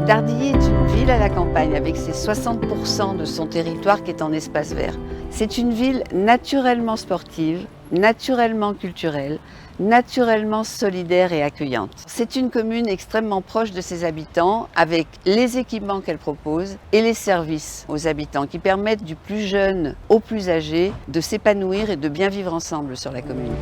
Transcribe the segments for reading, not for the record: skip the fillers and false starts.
Dardilly est une ville à la campagne avec ses 60% de son territoire qui est en espace vert. C'est une ville naturellement sportive, naturellement culturelle, naturellement solidaire et accueillante. C'est une commune extrêmement proche de ses habitants avec les équipements qu'elle propose et les services aux habitants qui permettent du plus jeune au plus âgé de s'épanouir et de bien vivre ensemble sur la commune.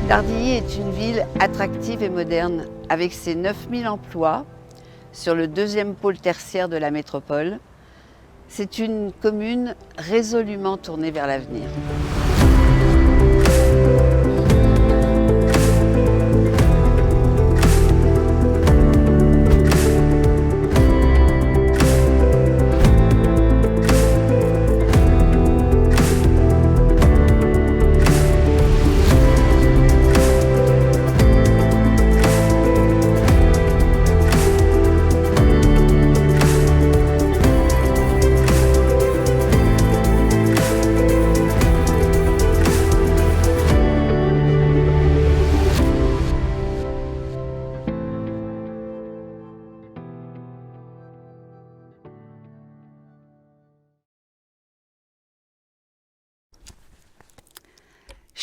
Dardilly est une ville attractive et moderne avec ses 9000 emplois sur le deuxième pôle tertiaire de la métropole. C'est une commune résolument tournée vers l'avenir.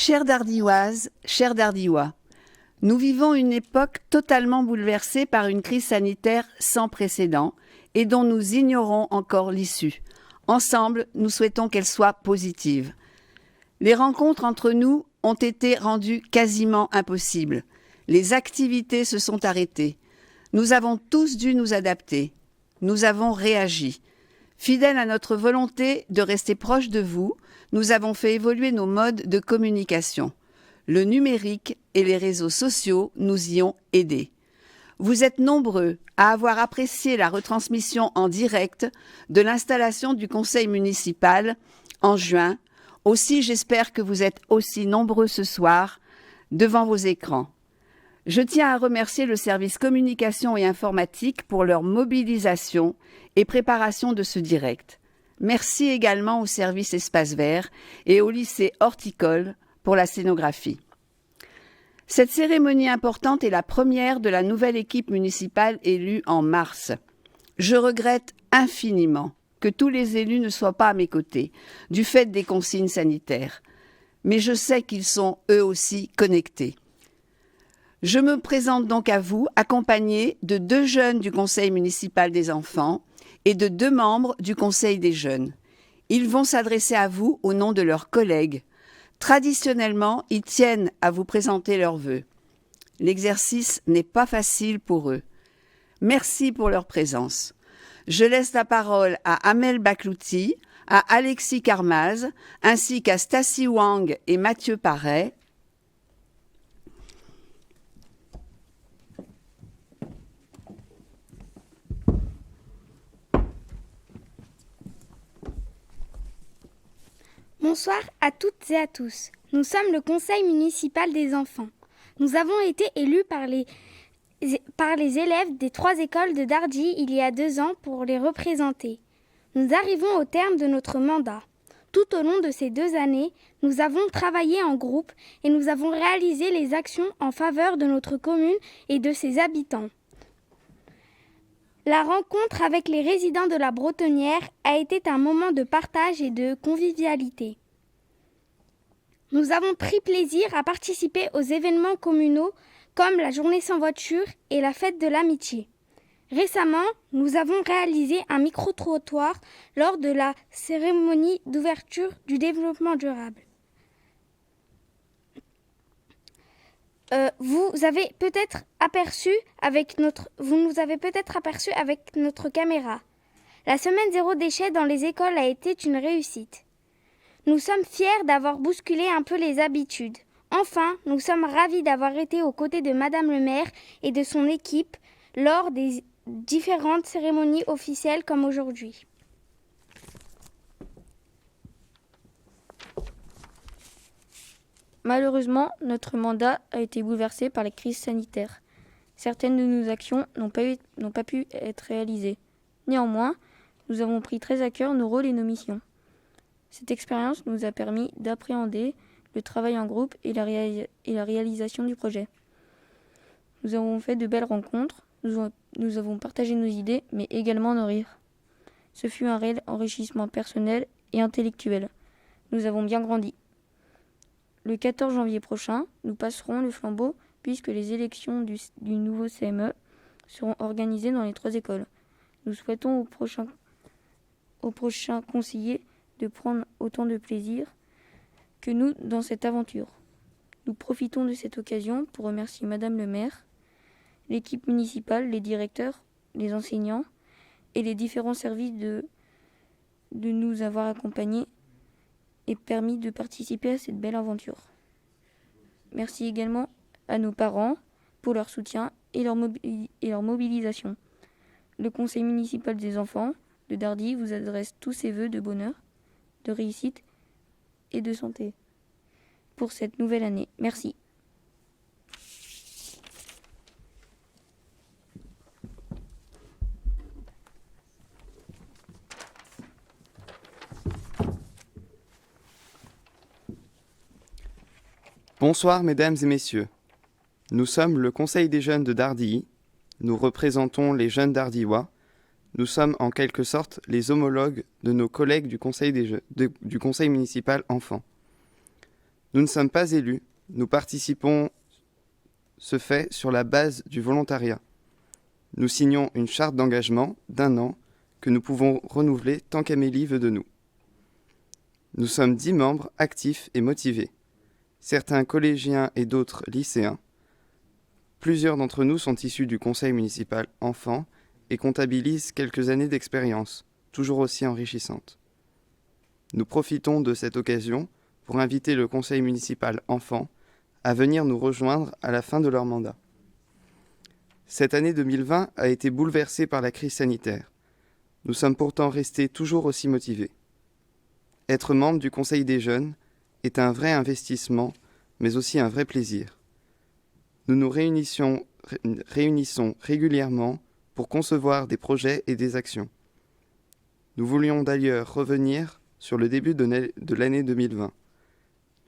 Chères Dardilloises, chers Dardillois, nous vivons une époque totalement bouleversée par une crise sanitaire sans précédent et dont nous ignorons encore l'issue. Ensemble, nous souhaitons qu'elle soit positive. Les rencontres entre nous ont été rendues quasiment impossibles. Les activités se sont arrêtées. Nous avons tous dû nous adapter. Nous avons réagi. Fidèles à notre volonté de rester proches de vous, nous avons fait évoluer nos modes de communication. Le numérique et les réseaux sociaux nous y ont aidés. Vous êtes nombreux à avoir apprécié la retransmission en direct de l'installation du conseil municipal en juin. Aussi, j'espère que vous êtes aussi nombreux ce soir devant vos écrans. Je tiens à remercier le service communication et informatique pour leur mobilisation et préparation de ce direct. Merci également au service Espace Vert et au lycée Horticole pour la scénographie. Cette cérémonie importante est la première de la nouvelle équipe municipale élue en mars. Je regrette infiniment que tous les élus ne soient pas à mes côtés, du fait des consignes sanitaires. Mais je sais qu'ils sont eux aussi connectés. Je me présente donc à vous, accompagnée de 2 jeunes du conseil municipal des enfants et de 2 membres du conseil des jeunes. Ils vont s'adresser à vous au nom de leurs collègues. Traditionnellement, ils tiennent à vous présenter leurs vœux. L'exercice n'est pas facile pour eux. Merci pour leur présence. Je laisse la parole à Amel Baklouti, à Alexis Karmaz, ainsi qu'à Stacy Wang et Mathieu Parret. Bonsoir à toutes et à tous. Nous sommes le conseil municipal des enfants. Nous avons été élus par les élèves des 3 écoles de Dardy il y a 2 ans pour les représenter. Nous arrivons au terme de notre mandat. Tout au long de ces 2 années, nous avons travaillé en groupe et nous avons réalisé les actions en faveur de notre commune et de ses habitants. La rencontre avec les résidents de la Bretonnière a été un moment de partage et de convivialité. Nous avons pris plaisir à participer aux événements communaux comme la journée sans voiture et la fête de l'amitié. Récemment, nous avons réalisé un micro-trottoir lors de la cérémonie d'ouverture du développement durable. Vous nous avez peut-être aperçu avec notre caméra. La semaine zéro déchet dans les écoles a été une réussite. Nous sommes fiers d'avoir bousculé un peu les habitudes. Enfin, nous sommes ravis d'avoir été aux côtés de Madame le maire et de son équipe lors des différentes cérémonies officielles comme aujourd'hui. Malheureusement, notre mandat a été bouleversé par la crise sanitaire. Certaines de nos actions n'ont pas pu être réalisées. Néanmoins, nous avons pris très à cœur nos rôles et nos missions. Cette expérience nous a permis d'appréhender le travail en groupe et la réalisation du projet. Nous avons fait de belles rencontres, nous avons partagé nos idées, mais également nos rires. Ce fut un réel enrichissement personnel et intellectuel. Nous avons bien grandi. Le 14 janvier prochain, nous passerons le flambeau puisque les élections du nouveau CME seront organisées dans les 3 écoles. Nous souhaitons aux prochains conseillers de prendre autant de plaisir que nous dans cette aventure. Nous profitons de cette occasion pour remercier Madame le maire, l'équipe municipale, les directeurs, les enseignants et les différents services de nous avoir accompagnés et permis de participer à cette belle aventure. Merci également à nos parents pour leur soutien et leur mobilisation. Le conseil municipal des enfants de Dardy vous adresse tous ses vœux de bonheur, de réussite et de santé pour cette nouvelle année. Merci. Bonsoir mesdames et messieurs. Nous sommes le Conseil des jeunes de Dardy. Nous représentons les jeunes dardillois. Nous sommes en quelque sorte les homologues de nos collègues du Conseil municipal enfants. Nous ne sommes pas élus. Nous participons ce fait sur la base du volontariat. Nous signons une charte d'engagement d'1 an que nous pouvons renouveler tant qu'Amélie veut de nous. Nous sommes 10 membres actifs et motivés. Certains collégiens et d'autres lycéens. Plusieurs d'entre nous sont issus du conseil municipal enfants et comptabilisent quelques années d'expérience, toujours aussi enrichissantes. Nous profitons de cette occasion pour inviter le conseil municipal enfants à venir nous rejoindre à la fin de leur mandat. Cette année 2020 a été bouleversée par la crise sanitaire. Nous sommes pourtant restés toujours aussi motivés. Être membre du conseil des jeunes est un vrai investissement, mais aussi un vrai plaisir. Nous nous réunissons régulièrement pour concevoir des projets et des actions. Nous voulions d'ailleurs revenir sur le début de l'année 2020.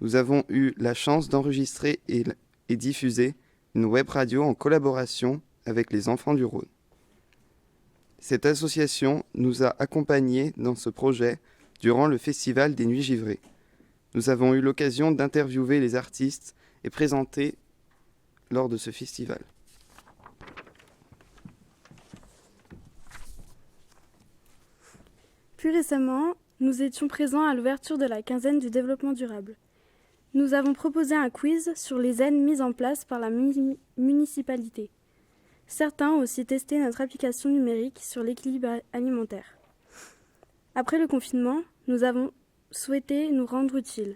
Nous avons eu la chance d'enregistrer et diffuser une web radio en collaboration avec les enfants du Rhône. Cette association nous a accompagnés dans ce projet durant le festival des Nuits Givrées. Nous avons eu l'occasion d'interviewer les artistes et présenter lors de ce festival. Plus récemment, nous étions présents à l'ouverture de la quinzaine du développement durable. Nous avons proposé un quiz sur les aides mises en place par la municipalité. Certains ont aussi testé notre application numérique sur l'équilibre alimentaire. Après le confinement, nous avons souhaité nous rendre utiles.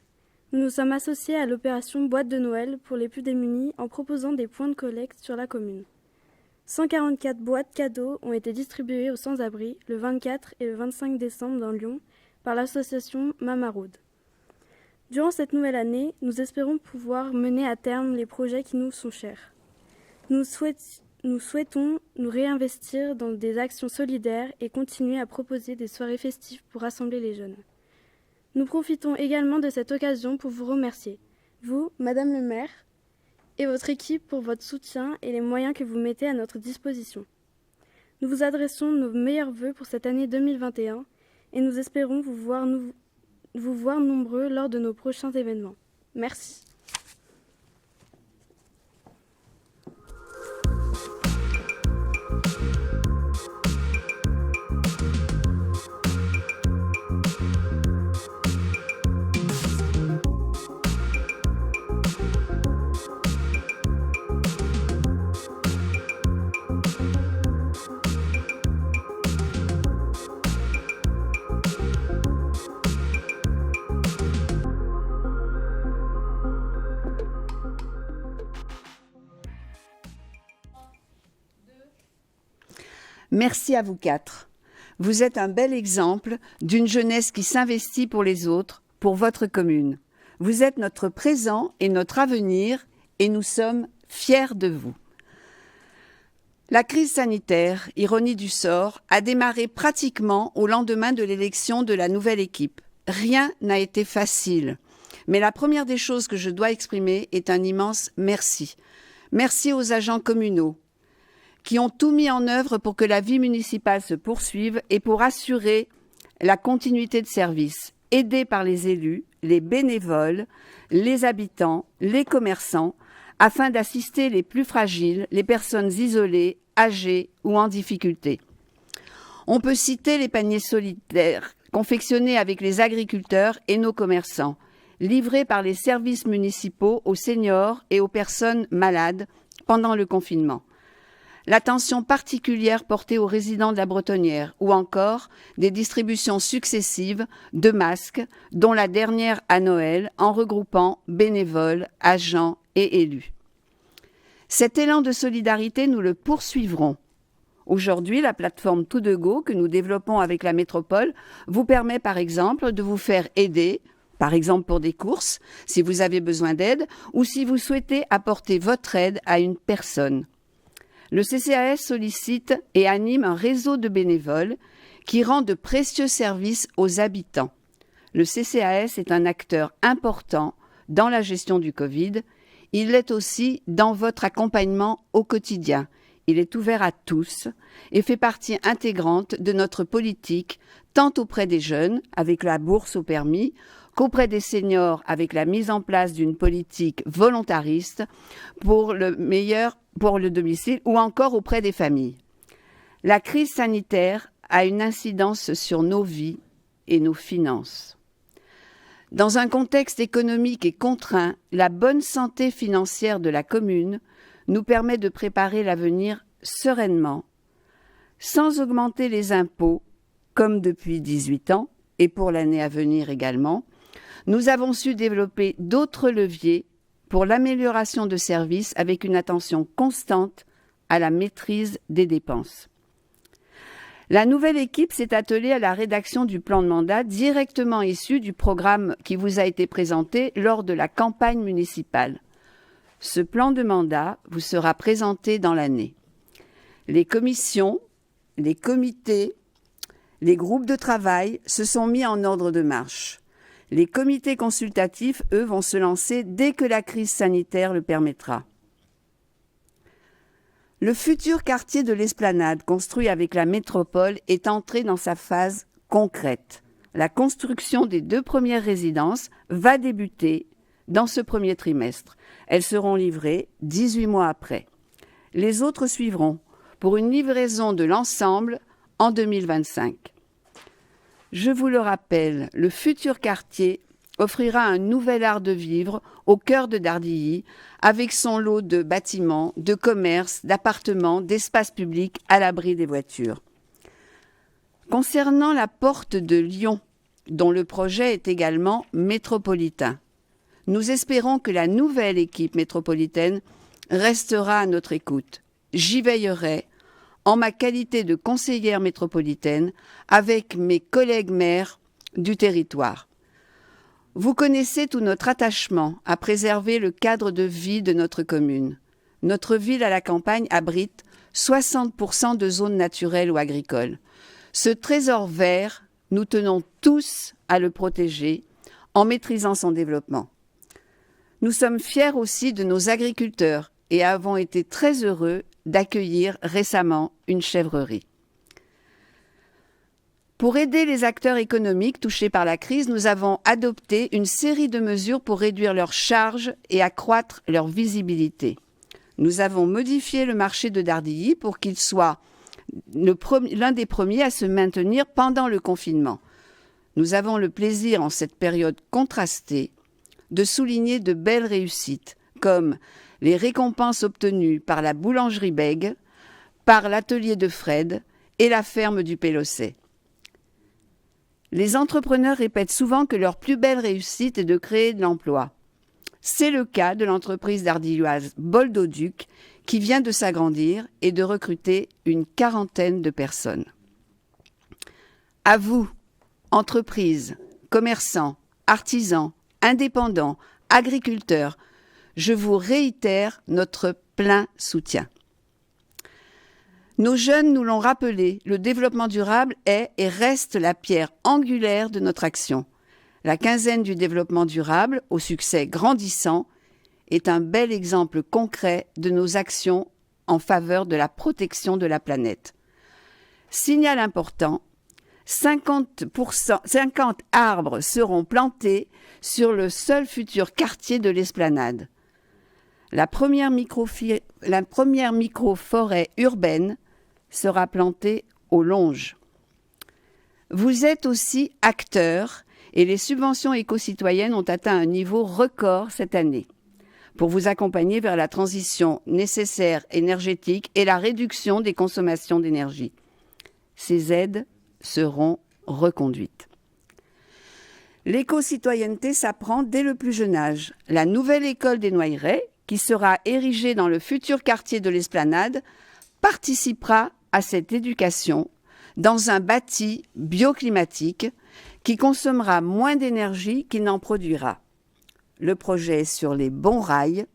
Nous nous sommes associés à l'opération Boîte de Noël pour les plus démunis en proposant des points de collecte sur la commune. 144 boîtes cadeaux ont été distribuées aux sans-abri le 24 et le 25 décembre dans Lyon par l'association Mama Road. Durant cette nouvelle année, nous espérons pouvoir mener à terme les projets qui nous sont chers. Nous souhaitons nous réinvestir dans des actions solidaires et continuer à proposer des soirées festives pour rassembler les jeunes. Nous profitons également de cette occasion pour vous remercier, vous, Madame le maire, et votre équipe pour votre soutien et les moyens que vous mettez à notre disposition. Nous vous adressons nos meilleurs vœux pour cette année 2021 et nous espérons vous voir nombreux lors de nos prochains événements. Merci. Merci à vous quatre. Vous êtes un bel exemple d'une jeunesse qui s'investit pour les autres, pour votre commune. Vous êtes notre présent et notre avenir et nous sommes fiers de vous. La crise sanitaire, ironie du sort, a démarré pratiquement au lendemain de l'élection de la nouvelle équipe. Rien n'a été facile. Mais la première des choses que je dois exprimer est un immense merci. Merci aux agents communaux, qui ont tout mis en œuvre pour que la vie municipale se poursuive et pour assurer la continuité de service, aidés par les élus, les bénévoles, les habitants, les commerçants, afin d'assister les plus fragiles, les personnes isolées, âgées ou en difficulté. On peut citer les paniers solidaires confectionnés avec les agriculteurs et nos commerçants, livrés par les services municipaux aux seniors et aux personnes malades pendant le confinement. L'attention particulière portée aux résidents de la Bretonnière ou encore des distributions successives de masques, dont la dernière à Noël en regroupant bénévoles, agents et élus. Cet élan de solidarité, nous le poursuivrons. Aujourd'hui, la plateforme Tout de Go que nous développons avec la métropole vous permet par exemple de vous faire aider, par exemple pour des courses, si vous avez besoin d'aide ou si vous souhaitez apporter votre aide à une personne. Le CCAS sollicite et anime un réseau de bénévoles qui rend de précieux services aux habitants. Le CCAS est un acteur important dans la gestion du Covid. Il l'est aussi dans votre accompagnement au quotidien. Il est ouvert à tous et fait partie intégrante de notre politique, tant auprès des jeunes, avec la bourse au permis, qu'auprès des seniors, avec la mise en place d'une politique volontariste pour le domicile ou encore auprès des familles. La crise sanitaire a une incidence sur nos vies et nos finances. Dans un contexte économique et contraint, la bonne santé financière de la commune nous permet de préparer l'avenir sereinement, sans augmenter les impôts, comme depuis 18 ans, et pour l'année à venir également. Nous avons su développer d'autres leviers pour l'amélioration de services avec une attention constante à la maîtrise des dépenses. La nouvelle équipe s'est attelée à la rédaction du plan de mandat directement issu du programme qui vous a été présenté lors de la campagne municipale. Ce plan de mandat vous sera présenté dans l'année. Les commissions, les comités, les groupes de travail se sont mis en ordre de marche. Les comités consultatifs, eux, vont se lancer dès que la crise sanitaire le permettra. Le futur quartier de l'Esplanade, construit avec la métropole, est entré dans sa phase concrète. La construction des 2 premières résidences va débuter dans ce premier trimestre. Elles seront livrées 18 mois après. Les autres suivront pour une livraison de l'ensemble en 2025. Je vous le rappelle, le futur quartier offrira un nouvel art de vivre au cœur de Dardilly, avec son lot de bâtiments, de commerces, d'appartements, d'espaces publics à l'abri des voitures. Concernant la porte de Lyon, dont le projet est également métropolitain, nous espérons que la nouvelle équipe métropolitaine restera à notre écoute. J'y veillerai en ma qualité de conseillère métropolitaine avec mes collègues maires du territoire. Vous connaissez tout notre attachement à préserver le cadre de vie de notre commune. Notre ville à la campagne abrite 60% de zones naturelles ou agricoles. Ce trésor vert, nous tenons tous à le protéger en maîtrisant son développement. Nous sommes fiers aussi de nos agriculteurs et avons été très heureux d'accueillir récemment une chèvrerie. Pour aider les acteurs économiques touchés par la crise, nous avons adopté une série de mesures pour réduire leurs charges et accroître leur visibilité. Nous avons modifié le marché de Dardilly pour qu'il soit l'un des premiers à se maintenir pendant le confinement. Nous avons le plaisir, en cette période contrastée, de souligner de belles réussites, comme les récompenses obtenues par la boulangerie Bègue, par l'atelier de Fred et la ferme du Pélosset. Les entrepreneurs répètent souvent que leur plus belle réussite est de créer de l'emploi. C'est le cas de l'entreprise dardilloise Boldoduc qui vient de s'agrandir et de recruter une 40aine de personnes. À vous, entreprises, commerçants, artisans, indépendants, agriculteurs, je vous réitère notre plein soutien. Nos jeunes nous l'ont rappelé, le développement durable est et reste la pierre angulaire de notre action. La quinzaine du développement durable, au succès grandissant, est un bel exemple concret de nos actions en faveur de la protection de la planète. Signal important, 50 arbres seront plantés sur le seul futur quartier de l'Esplanade. La première micro-forêt urbaine sera plantée au Longe. Vous êtes aussi acteurs et les subventions éco-citoyennes ont atteint un niveau record cette année pour vous accompagner vers la transition nécessaire énergétique et la réduction des consommations d'énergie. Ces aides seront reconduites. L'éco-citoyenneté s'apprend dès le plus jeune âge. La nouvelle école des Noyerets, qui sera érigée dans le futur quartier de l'Esplanade, participera à cette éducation dans un bâti bioclimatique qui consommera moins d'énergie qu'il n'en produira. Le projet est sur les bons rails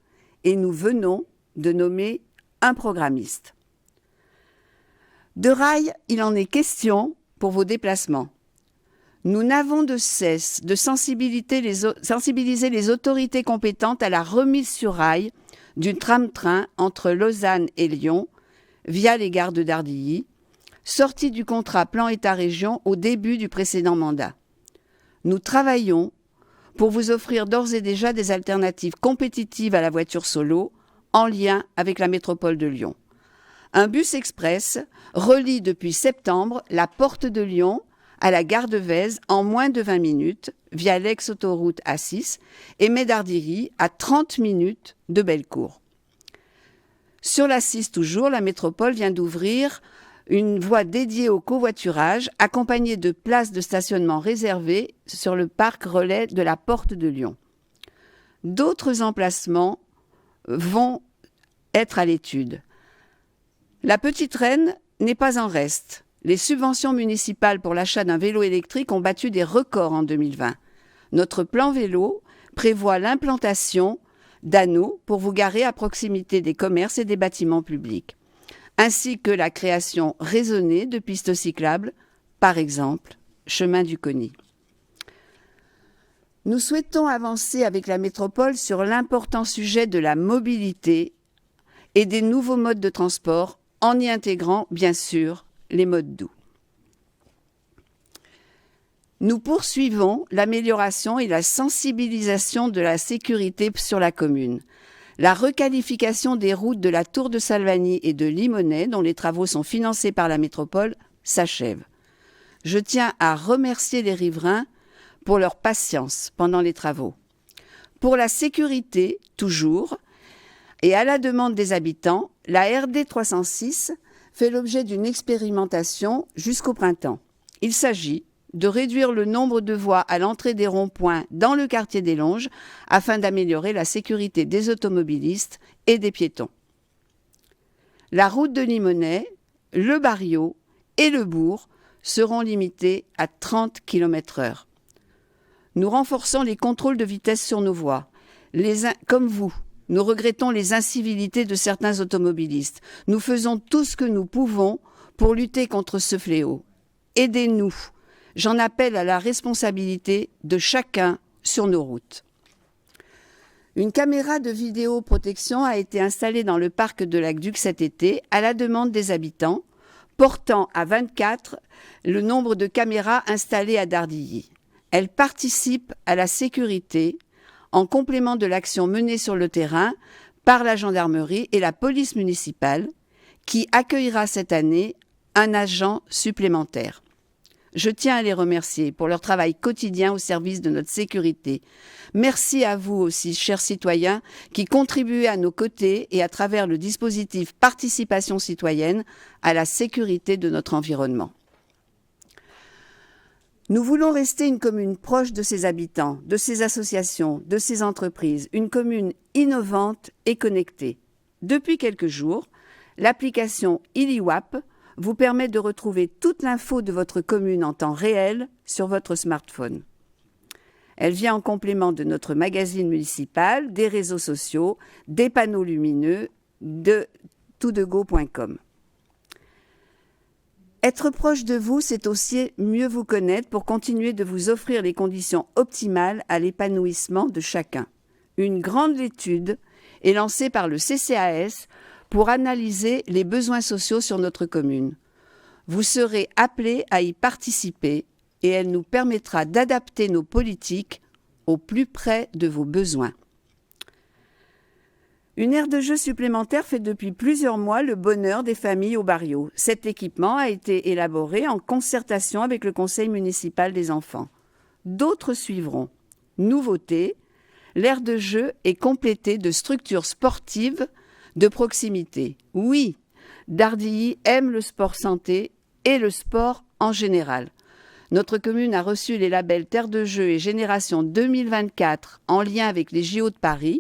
et nous venons de nommer un programmiste. De rails, il en est question pour vos déplacements. Nous n'avons de cesse de sensibiliser les autorités compétentes à la remise sur rail du tram-train entre Lausanne et Lyon via les gares de Dardilly, sortie du contrat plan État-région au début du précédent mandat. Nous travaillons pour vous offrir d'ores et déjà des alternatives compétitives à la voiture solo en lien avec la métropole de Lyon. Un bus express relie depuis septembre la porte de Lyon à la gare de Vèze en moins de 20 minutes via l'ex-autoroute A6 et met Dardilly à 30 minutes de Bellecour. Sur l'A6 toujours, la métropole vient d'ouvrir une voie dédiée au covoiturage accompagnée de places de stationnement réservées sur le parc relais de la Porte de Lyon. D'autres emplacements vont être à l'étude. La Petite Reine n'est pas en reste. Les subventions municipales pour l'achat d'un vélo électrique ont battu des records en 2020. Notre plan vélo prévoit l'implantation d'anneaux pour vous garer à proximité des commerces et des bâtiments publics, ainsi que la création raisonnée de pistes cyclables, par exemple, chemin du Conny. Nous souhaitons avancer avec la métropole sur l'important sujet de la mobilité et des nouveaux modes de transport, en y intégrant, bien sûr, les modes doux. Nous poursuivons l'amélioration et la sensibilisation de la sécurité sur la commune. La requalification des routes de la Tour de Salvagny et de Limonest, dont les travaux sont financés par la métropole, s'achève. Je tiens à remercier les riverains pour leur patience pendant les travaux. Pour la sécurité, toujours, et à la demande des habitants, la RD 306 fait l'objet d'une expérimentation jusqu'au printemps. Il s'agit de réduire le nombre de voies à l'entrée des ronds-points dans le quartier des Longes afin d'améliorer la sécurité des automobilistes et des piétons. La route de Limonest, le Barriot et le bourg seront limités à 30 km/h. Nous renforçons les contrôles de vitesse sur nos voies. Comme vous, nous regrettons les incivilités de certains automobilistes. Nous faisons tout ce que nous pouvons pour lutter contre ce fléau. Aidez-nous. J'en appelle à la responsabilité de chacun sur nos routes. Une caméra de vidéoprotection a été installée dans le parc de l'Aqueduc cet été à la demande des habitants, portant à 24 le nombre de caméras installées à Dardilly. Elle participe à la sécurité en complément de l'action menée sur le terrain par la gendarmerie et la police municipale qui accueillera cette année un agent supplémentaire. Je tiens à les remercier pour leur travail quotidien au service de notre sécurité. Merci à vous aussi, chers citoyens, qui contribuez à nos côtés et à travers le dispositif Participation citoyenne à la sécurité de notre environnement. Nous voulons rester une commune proche de ses habitants, de ses associations, de ses entreprises, une commune innovante et connectée. Depuis quelques jours, l'application Iliwap vous permet de retrouver toute l'info de votre commune en temps réel sur votre smartphone. Elle vient en complément de notre magazine municipal, des réseaux sociaux, des panneaux lumineux, de toutdego.com. Être proche de vous, c'est aussi mieux vous connaître pour continuer de vous offrir les conditions optimales à l'épanouissement de chacun. Une grande étude est lancée par le CCAS pour analyser les besoins sociaux sur notre commune. Vous serez appelés à y participer et elle nous permettra d'adapter nos politiques au plus près de vos besoins. Une aire de jeu supplémentaire fait depuis plusieurs mois le bonheur des familles au barrio. Cet équipement a été élaboré en concertation avec le conseil municipal des enfants. D'autres suivront. Nouveauté, l'aire de jeu est complétée de structures sportives de proximité. Oui, Dardilly aime le sport santé et le sport en général. Notre commune a reçu les labels Terre de Jeux et Génération 2024 en lien avec les JO de Paris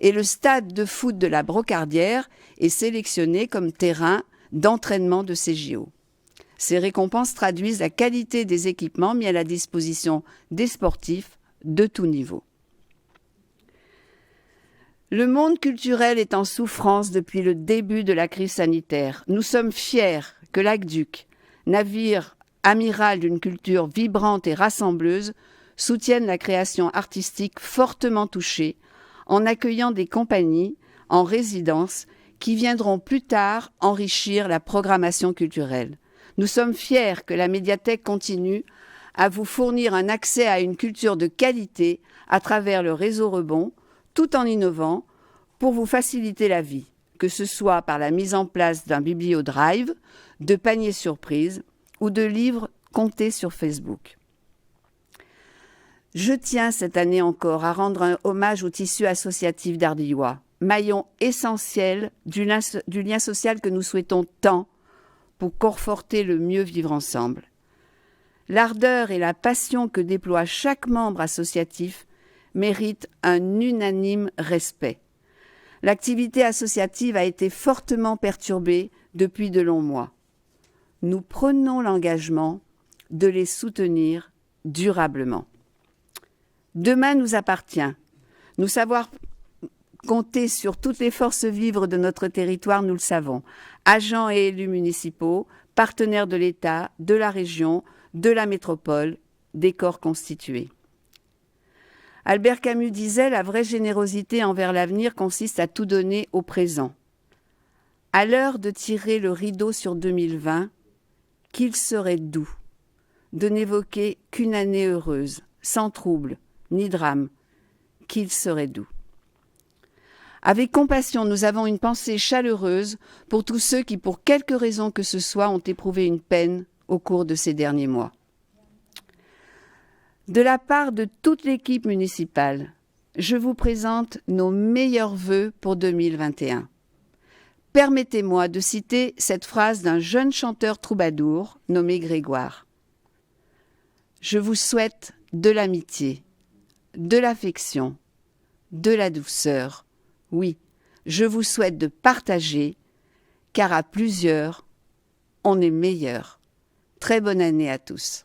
et le stade de foot de la Brocardière est sélectionné comme terrain d'entraînement de ces JO. Ces récompenses traduisent la qualité des équipements mis à la disposition des sportifs de tout niveau. Le monde culturel est en souffrance depuis le début de la crise sanitaire. Nous sommes fiers que l'Aqueduc, navire amiral d'une culture vibrante et rassembleuse, soutienne la création artistique fortement touchée en accueillant des compagnies en résidence qui viendront plus tard enrichir la programmation culturelle. Nous sommes fiers que la médiathèque continue à vous fournir un accès à une culture de qualité à travers le réseau Rebond, tout en innovant pour vous faciliter la vie, que ce soit par la mise en place d'un bibliodrive, de paniers surprises ou de livres comptés sur Facebook. Je tiens cette année encore à rendre un hommage au tissu associatif dardillois, maillon essentiel du lien social que nous souhaitons tant pour conforter le mieux vivre ensemble. L'ardeur et la passion que déploie chaque membre associatif mérite un unanime respect. L'activité associative a été fortement perturbée depuis de longs mois. Nous prenons l'engagement de les soutenir durablement. Demain nous appartient. Nous savoir compter sur toutes les forces vives de notre territoire, nous le savons. Agents et élus municipaux, partenaires de l'État, de la région, de la métropole, des corps constitués. Albert Camus disait « La vraie générosité envers l'avenir consiste à tout donner au présent. » À l'heure de tirer le rideau sur 2020, qu'il serait doux de n'évoquer qu'une année heureuse, sans trouble ni drame, qu'il serait doux. Avec compassion, nous avons une pensée chaleureuse pour tous ceux qui, pour quelque raison que ce soit, ont éprouvé une peine au cours de ces derniers mois. De la part de toute l'équipe municipale, je vous présente nos meilleurs vœux pour 2021. Permettez-moi de citer cette phrase d'un jeune chanteur troubadour nommé Grégoire. Je vous souhaite de l'amitié, de l'affection, de la douceur. Oui, je vous souhaite de partager, car à plusieurs, on est meilleur. Très bonne année à tous.